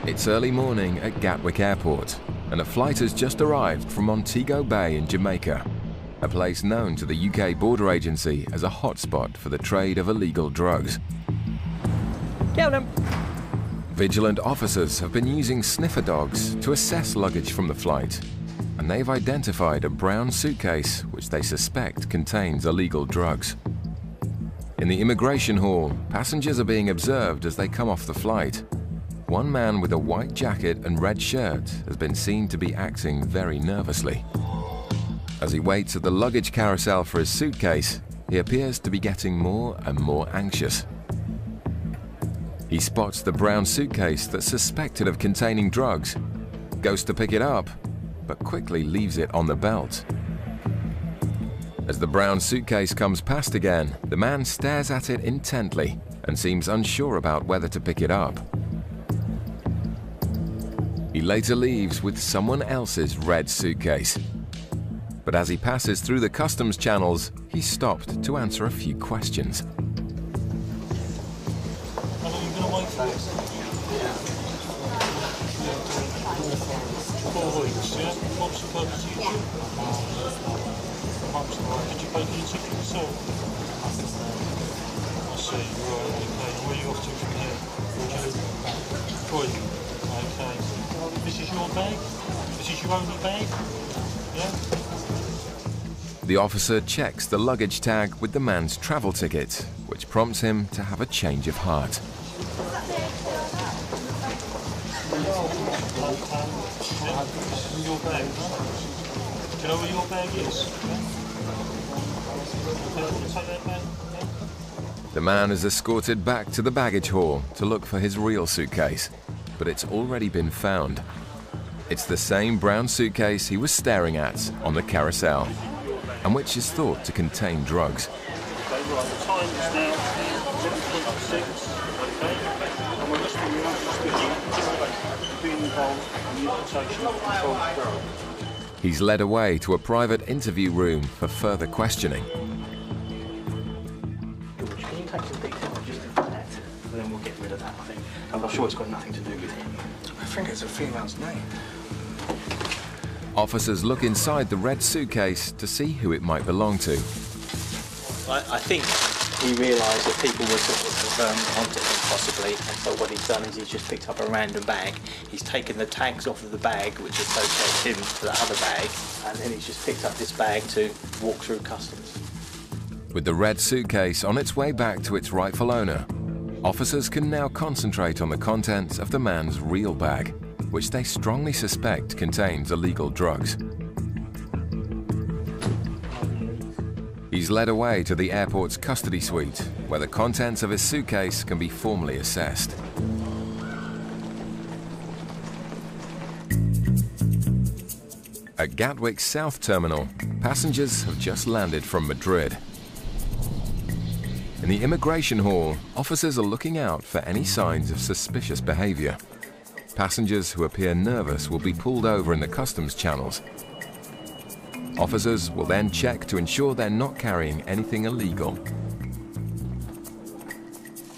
It's early morning at Gatwick Airport, and a flight has just arrived from Montego Bay in Jamaica, a place known to the UK Border Agency as a hotspot for the trade of illegal drugs. Get them. Vigilant officers have been using sniffer dogs to assess luggage from the flight, and they've identified a brown suitcase which they suspect contains illegal drugs. In the immigration hall, passengers are being observed as they come off the flight. One man with a white jacket and red shirt has been seen to be acting very nervously. As he waits at the luggage carousel for his suitcase, he appears to be getting more and more anxious. He spots the brown suitcase that's suspected of containing drugs, goes to pick it up, but quickly leaves it on the belt. As the brown suitcase comes past again, the man stares at it intently and seems unsure about whether to pick it up. He later leaves with someone else's red suitcase. But as he passes through the customs channels, he's stopped to answer a few questions. How long are you going to wait for this? 4 weeks, yeah? What's the purpose of your trip? Did you pay for your ticket yourself? I see, right, okay. Where are you off to from here? Where do you live? Croydon. Okay. This is your bag? This is your only bag? Yeah? The officer checks the luggage tag with the man's travel ticket, which prompts him to have a change of heart. This is your bag, huh? Do you know where your bag is? Take that bag? The man is escorted back to the baggage hall to look for his real suitcase, but it's already been found. It's the same brown suitcase he was staring at on the carousel, and which is thought to contain drugs. Okay, right, the time is now 11:26, okay, and we're listening to the being involved in the importation of controlled drugs. He's led away to a private interview room for further questioning. George, can you take some details just of that? And then we'll get rid of that, I think. I'm sure it's got nothing to do with him. I think it's a female's name. Officers look inside the red suitcase to see who it might belong to. I think he realised that people were sort of onto him possibly, and so what he's done is he's just picked up a random bag. He's taken the tags off of the bag which associates him to the other bag, and then he's just picked up this bag to walk through customs. With the red suitcase on its way back to its rightful owner, officers can now concentrate on the contents of the man's real bag, which they strongly suspect contains illegal drugs. He's led away to the airport's custody suite, where the contents of his suitcase can be formally assessed. At Gatwick's South Terminal, passengers have just landed from Madrid. In the immigration hall, officers are looking out for any signs of suspicious behavior. Passengers who appear nervous will be pulled over in the customs channels. Officers will then check to ensure they're not carrying anything illegal.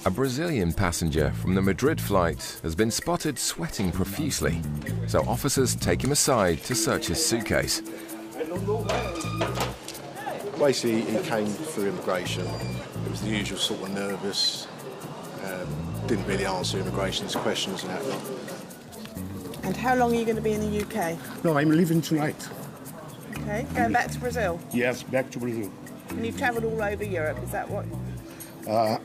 A Brazilian passenger from the Madrid flight has been spotted sweating profusely, so officers take him aside to search his suitcase. Basically, he came through immigration. It was the usual sort of nervous, didn't really answer immigration's questions and that lot. And how long are you going to be in the UK? No, I'm leaving tonight. Okay, going back to Brazil? Yes, back to Brazil. And you've travelled all over Europe, is that what? I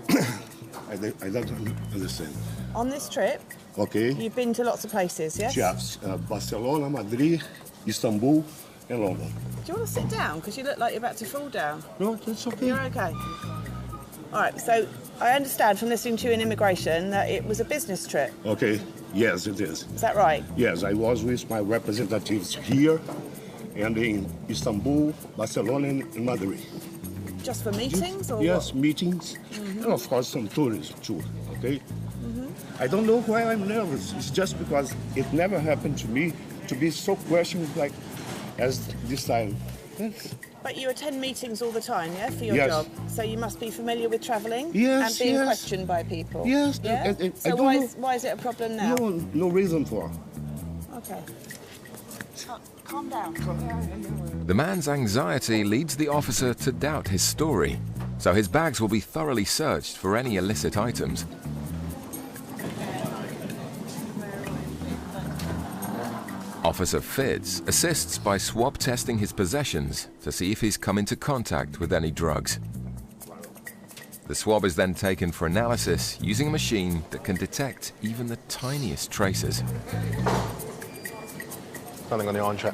don't understand. On this trip, Okay. you've been to lots of places, yes? Yes, Barcelona, Madrid, Istanbul, and London. Do you want to sit down? Because you look like you're about to fall down. No, that's okay. You're okay? All right, so I understand from listening to you in immigration that it was a business trip. Okay, yes, it is. Is that right? Yes, I was with my representatives here and in Istanbul, Barcelona, and Madrid. Just for meetings or Yes, what? meetings, and of course some tourists too, okay? I don't know why I'm nervous. It's just because it never happened to me to be so questioned like as this time. Yes. But you attend meetings all the time, yeah, for your Yes. job? So you must be familiar with travelling Yes, and being yes. questioned by people? Yes, Yeah? I So don't why know. is it a problem now? No reason for. Okay. Calm down. The man's anxiety leads the officer to doubt his story, so his bags will be thoroughly searched for any illicit items. Officer Fitz assists by swab testing his possessions to see if he's come into contact with any drugs. The swab is then taken for analysis using a machine that can detect even the tiniest traces. Nothing on the iron trap.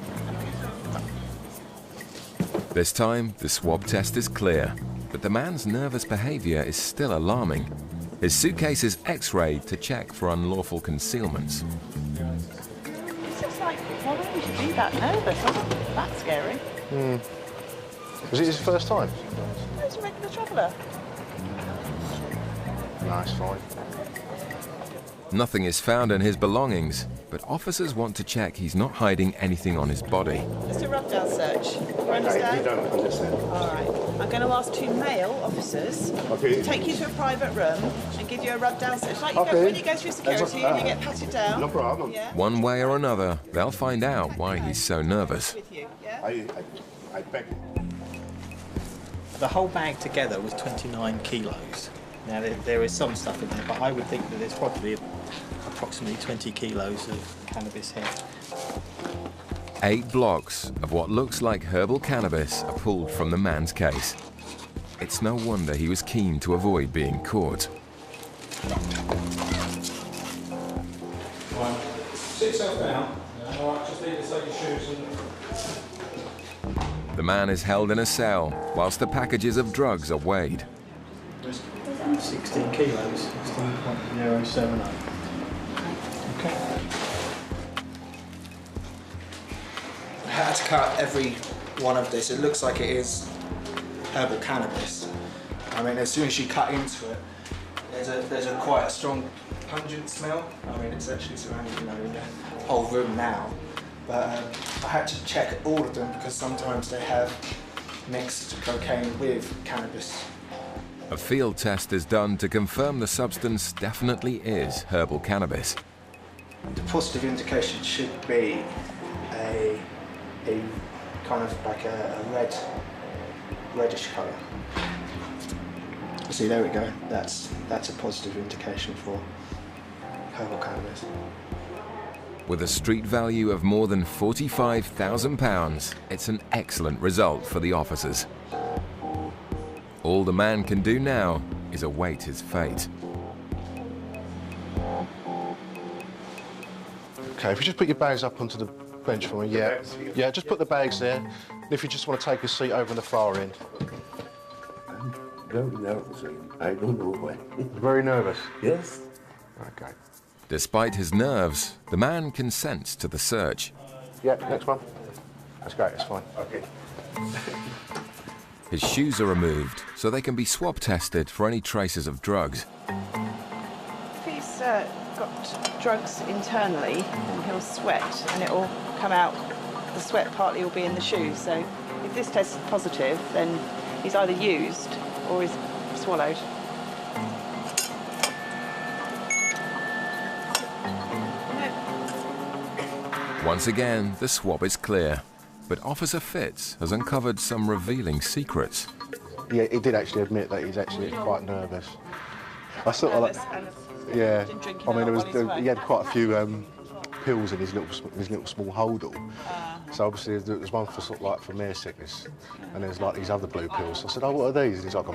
This time, the swab test is clear, but the man's nervous behavior is still alarming. His suitcase is x-rayed to check for unlawful concealments. It's just like, why would you be that nervous? That's scary. Was it his first time? He's a regular traveller. No, it's fine. Nothing is found in his belongings, but officers want to check he's not hiding anything on his body. Just a rub-down search. You understand? don't understand. All right. I'm going to ask 2 male officers to take you to a private room and give you a rub-down search. Like you go, when you go through security and you get patted down. No problem. Yeah. One way or another, they'll find out why he's so nervous. With you, yeah? I beg. The whole bag together was 29 kilos. Now there is some stuff in there, but I would think that there's probably approximately 20 kilos of cannabis here. 8 blocks of what looks like herbal cannabis are pulled from the man's case. It's no wonder he was keen to avoid being caught. Sit yourself down. All right, just need to take your shoes and... The man is held in a cell whilst the packages of drugs are weighed. 16 kilos, 16.070. Okay. I had to cut every one of this. It looks like it is herbal cannabis. I mean, as soon as you cut into it, there's a quite a strong pungent smell. I mean, it's actually surrounding, the whole room now. But I had to check all of them because sometimes they have mixed cocaine with cannabis. A field test is done to confirm the substance definitely is herbal cannabis. The positive indication should be a kind of like a reddish colour. See, there we go. That's a positive indication for herbal cannabis. With a street value of more than £45,000, it's an excellent result for the officers. All the man can do now is await his fate. Okay, if you just put your bags up onto the bench for me, yeah. Yeah, just put the bags there. And if you just want to take a seat over on the far end. Very nervous. I don't know why. Very nervous? Yes. Okay. Despite his nerves, the man consents to the search. Yeah, next one. That's great, that's fine. Okay. His shoes are removed so they can be swab tested for any traces of drugs. If he's got drugs internally, then he'll sweat and it will come out. The sweat partly will be in the shoes. So if this tests positive, then he's either used or he's swallowed. Once again, the swab is clear, but Officer Fitz has uncovered some revealing secrets. Yeah, he did actually admit that he's actually quite nervous. I sort of like, yeah. I mean, he had quite a few pills in his little small holdall. So obviously there was one for sort of like for mare sickness, and there's like these other blue pills. So I said, "Oh, what are these?" And he's like,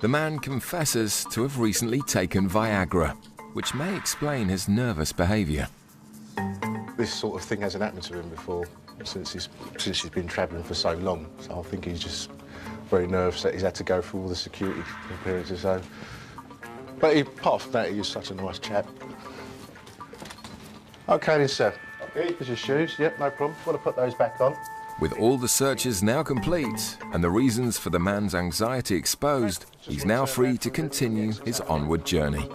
The man confesses to have recently taken Viagra, which may explain his nervous behaviour. This sort of thing hasn't happened to him before since he's been travelling for so long. So I think he's just very nervous that he's had to go through all the security appearances. So, but apart from that, he was such a nice chap. Okay, then, sir. Okay. Here's your shoes. Yep, no problem. Want to put those back on? With all the searches now complete and the reasons for the man's anxiety exposed, he's now free to continue his onward journey.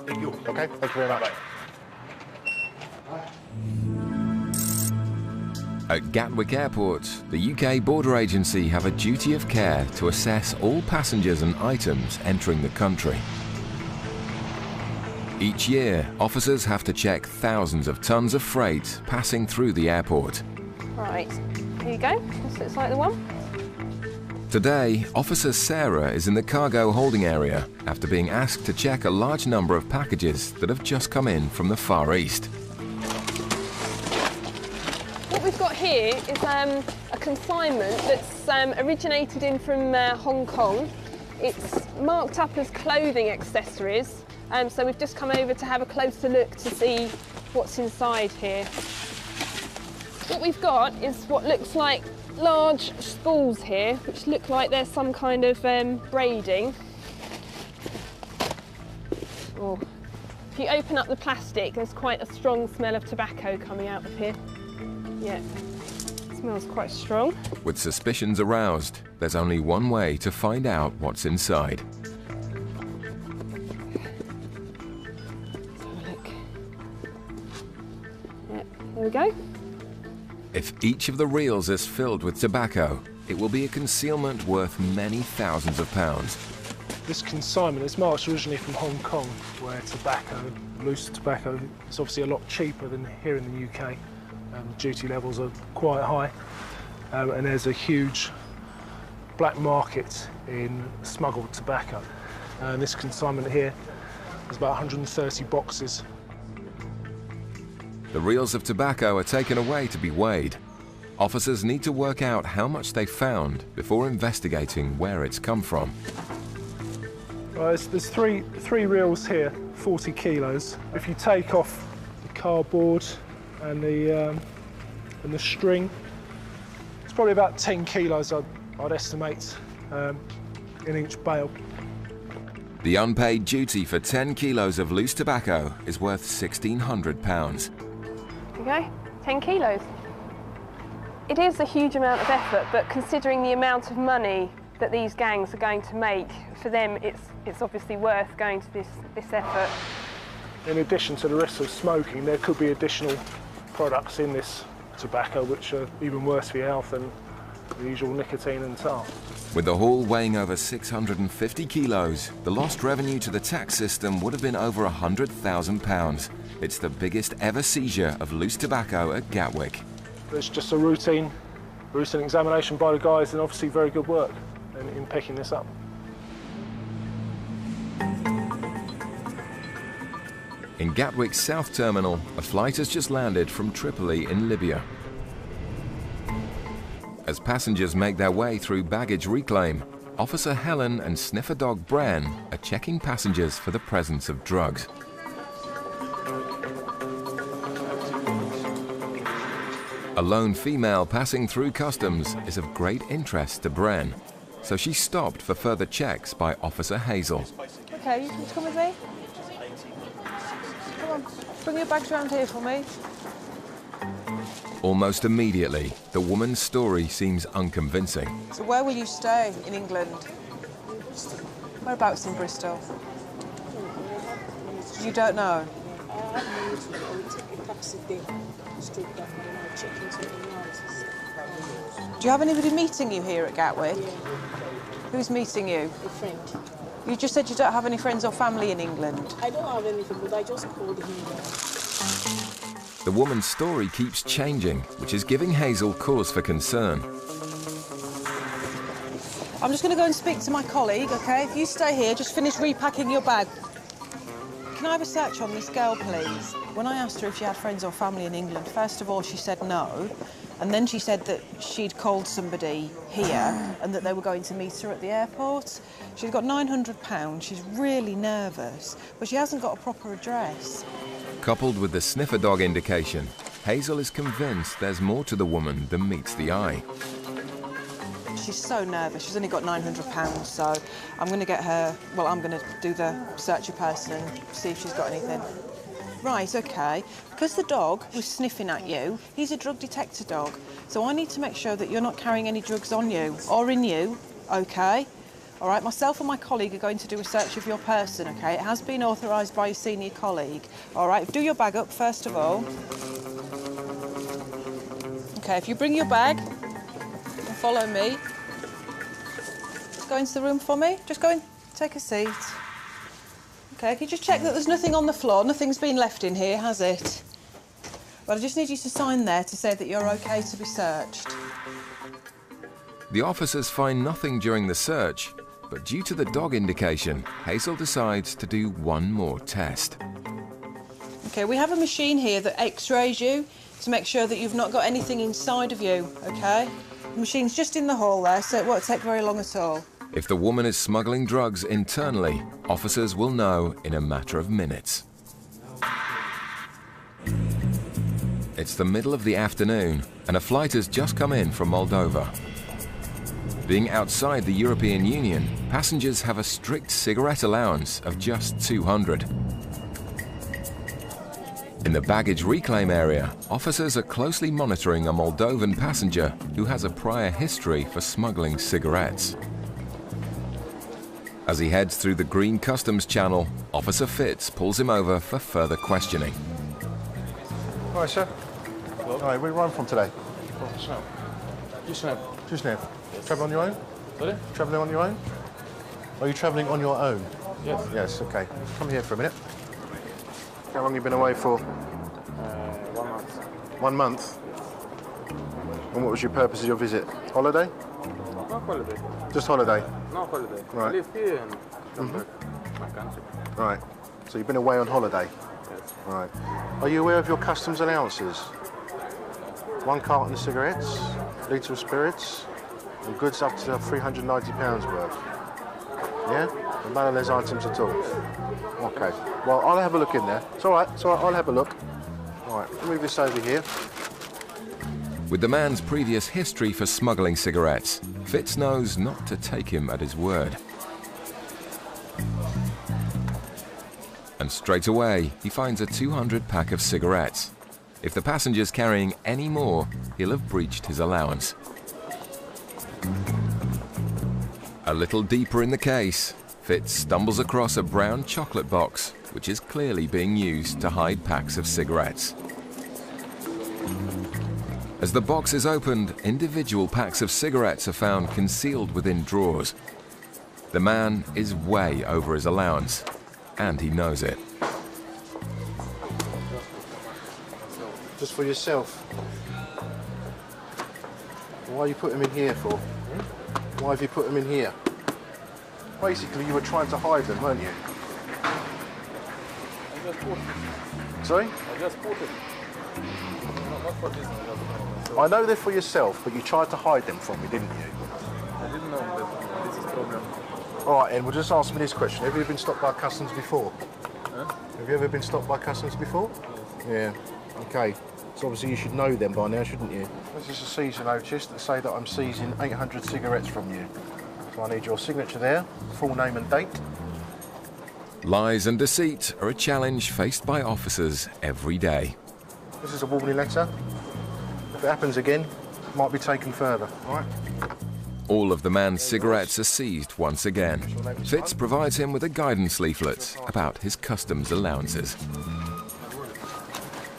Okay, thank you very much. At Gatwick Airport, the UK Border Agency have a duty of care to assess all passengers and items entering the country. Each year, officers have to check thousands of tons of freight passing through the airport. Right, here you go. This looks like the one. Today, Officer Sarah is in the cargo holding area after being asked to check a large number of packages that have just come in from the Far East. What we've got here is a consignment that's originated in from Hong Kong. It's marked up as clothing accessories, so we've just come over to have a closer look to see what's inside here. What we've got is what looks like large spools here, which look like there's some kind of braiding. Oh. If you open up the plastic, there's quite a strong smell of tobacco coming out of here. Yeah, it smells quite strong. With suspicions aroused, there's only one way to find out what's inside. Let's have a look. Yeah, there we go. If each of the reels is filled with tobacco, it will be a concealment worth many thousands of pounds. This consignment is marked originally from Hong Kong, where tobacco, loose tobacco, is obviously a lot cheaper than here in the UK. Duty levels are quite high, and there's a huge black market in smuggled tobacco. And this consignment here is about 130 boxes. The reels of tobacco are taken away to be weighed. Officers need to work out how much they found before investigating where it's come from. There's three reels here, 40 kilos. If you take off the cardboard and the string, it's probably about 10 kilos, I'd estimate, in each bale. The unpaid duty for 10 kilos of loose tobacco is worth £1,600. Okay, 10 kilos. It is a huge amount of effort, but considering the amount of money that these gangs are going to make, for them it's obviously worth going to this effort. In addition to the risk of smoking, there could be additional products in this tobacco which are even worse for your health than the usual nicotine and tar. With the haul weighing over 650 kilos, the lost revenue to the tax system would have been over £100,000. It's the biggest ever seizure of loose tobacco at Gatwick. It's just a routine examination by the guys, and obviously very good work in picking this up. In Gatwick's South Terminal, a flight has just landed from Tripoli in Libya. As passengers make their way through baggage reclaim, Officer Helen and sniffer dog Bran are checking passengers for the presence of drugs. A lone female passing through customs is of great interest to Bran, so she stopped for further checks by Officer Hazel. Okay, you can come with me. Come on, bring your bags around here for me. Almost immediately, the woman's story seems unconvincing. So where will you stay in England? Whereabouts in Bristol? You don't know? Do you have anybody meeting you here at Gatwick? Who's meeting you? A friend. You just said you don't have any friends or family in England. I don't have anything, but I just called him. The woman's story keeps changing, which is giving Hazel cause for concern. I'm just going to go and speak to my colleague, OK? If you stay here, just finish repacking your bag. Can I have a search on this girl, please? When I asked her if she had friends or family in England, first of all, she said no. And then she said that she'd called somebody here and that they were going to meet her at the airport. She's got £900. She's really nervous, but she hasn't got a proper address. Coupled with the sniffer dog indication, Hazel is convinced there's more to the woman than meets the eye. She's so nervous. She's only got £900, so I'm going to get her... Well, I'm going to do the search of person and see if she's got anything. Right, OK. Because the dog was sniffing at you, he's a drug detector dog. So I need to make sure that you're not carrying any drugs on you or in you, OK? All right, myself and my colleague are going to do a search of your person, OK? It has been authorised by your senior colleague. All right, do your bag up first of all. Okay, if you bring your bag and follow me. Go into the room for me. Just go in, take a seat. Okay, can you just check that there's nothing on the floor? Nothing's been left in here, has it? Well, I just need you to sign there to say that you're okay to be searched. The officers find nothing during the search, but due to the dog indication, Hazel decides to do one more test. Okay, we have a machine here that x-rays you to make sure that you've not got anything inside of you, okay? The machine's just in the hall there, so it won't take very long at all. If the woman is smuggling drugs internally, officers will know in a matter of minutes. It's the middle of the afternoon, and a flight has just come in from Moldova. Being outside the European Union, passengers have a strict cigarette allowance of just 200. In the baggage reclaim area, officers are closely monitoring a Moldovan passenger who has a prior history for smuggling cigarettes. As he heads through the green customs channel, Officer Fitz pulls him over for further questioning. Hi, sir. Hello. Hi, where are you running from today? Sniffer. To Sniffer. Yes. Travelling on your own? Sorry? Travelling on your own? Are you travelling on your own? Yes. Yes, okay. Come here for a minute. How long have you been away for? 1 month. 1 month? And what was your purpose of your visit? Holiday? No holiday. Just holiday? No holiday. Right. I live here and come back to my country. Right. So you've been away on holiday? Yes. Right. Are you aware of your customs allowances? 1 carton of cigarettes, litre of spirits, and goods up to £390 worth. Yeah? And none of those items at all. Okay. Well, I'll have a look in there. It's all right. It's all right. I'll have a look. All right. Move this over here. With the man's previous history for smuggling cigarettes, Fitz knows not to take him at his word. And straight away, he finds a 200 pack of cigarettes. If the passenger's carrying any more, he'll have breached his allowance. A little deeper in the case, Fitz stumbles across a brown chocolate box, which is clearly being used to hide packs of cigarettes. As the box is opened, individual packs of cigarettes are found concealed within drawers. The man is way over his allowance, and he knows it. Just for yourself. Why you put them in here for? Why have you put them in here? Basically, you were trying to hide them, weren't you? I just put it. Sorry? I just put it. No, not for this. I know they're for yourself, but you tried to hide them from me, didn't you? I didn't know that this is a problem. All right, then, well, just ask me this question. Have you ever been stopped by customs before? Huh? Have you ever been stopped by customs before? Yes. Yeah. Okay. So obviously you should know them by now, shouldn't you? This is a seizure notice that say that I'm seizing 800 cigarettes from you. So I need your signature there, full name and date. Lies and deceit are a challenge faced by officers every day. This is a warning letter. If it happens again, it might be taken further, all right? All of the man's cigarettes are seized once again. Fitz provides him with a guidance leaflet about his customs allowances.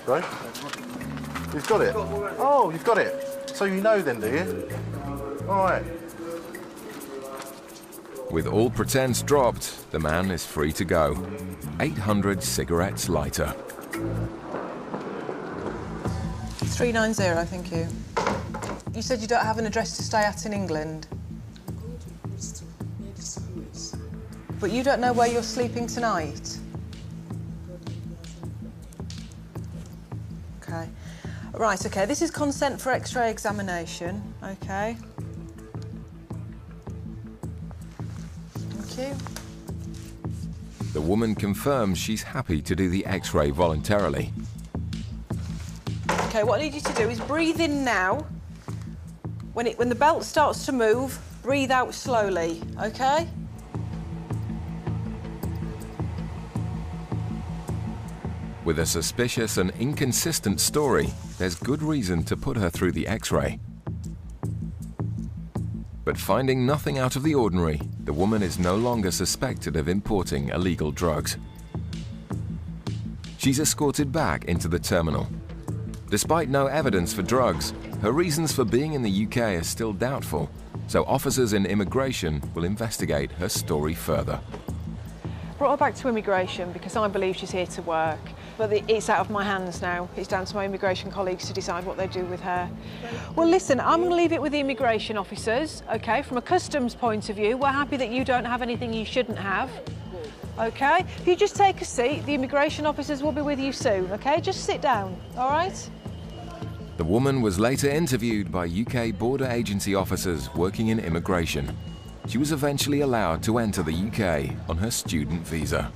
Sorry? You've got it? Oh, you've got it. So you know then, do you? All right. With all pretense dropped, the man is free to go. 800 cigarettes lighter. 390, thank you. You said you don't have an address to stay at in England? But you don't know where you're sleeping tonight? Okay. Right, okay, this is consent for X-ray examination, okay. Thank you. The woman confirms she's happy to do the X-ray voluntarily. Okay, what I need you to do is breathe in now. When the belt starts to move, breathe out slowly, okay? With a suspicious and inconsistent story, there's good reason to put her through the X-ray. But finding nothing out of the ordinary, the woman is no longer suspected of importing illegal drugs. She's escorted back into the terminal. Despite no evidence for drugs, her reasons for being in the UK are still doubtful, so officers in immigration will investigate her story further. Brought her back to immigration because I believe she's here to work, but it's out of my hands now. It's down to my immigration colleagues to decide what they do with her. Well, listen, I'm going to leave it with the immigration officers, OK? From a customs point of view, we're happy that you don't have anything you shouldn't have, OK? If you just take a seat, the immigration officers will be with you soon, OK? Just sit down, all right? The woman was later interviewed by UK border agency officers working in immigration. She was eventually allowed to enter the UK on her student visa.